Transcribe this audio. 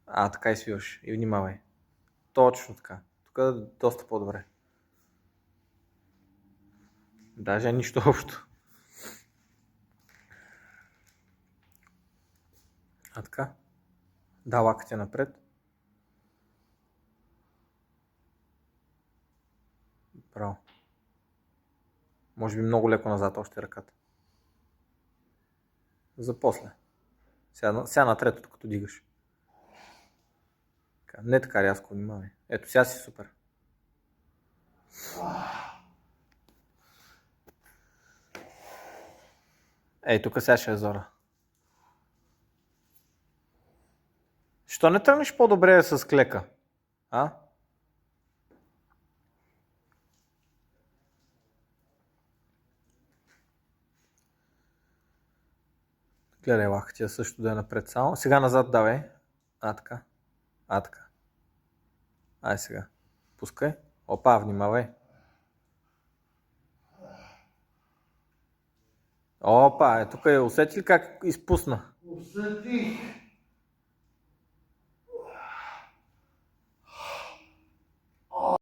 Така и свиваш. И внимавай. Точно така. Тук е доста по-добре. Даже нищо общо. Така. Да, лакътя напред. Браво. Може би много леко назад още ръката. За после. Сега на третото, като дигаш. Не така рязко, внимавай. Ето, сега си супер. Ей, тук сега ще е зора. Що не тръгнеш по-добре с клека? Гледай лахтия също да е напред само. Сега назад давай. Така. Така. Ай сега. Пускай. Опа, внимавай. Опа, тук усети ли как изпусна? Усетих.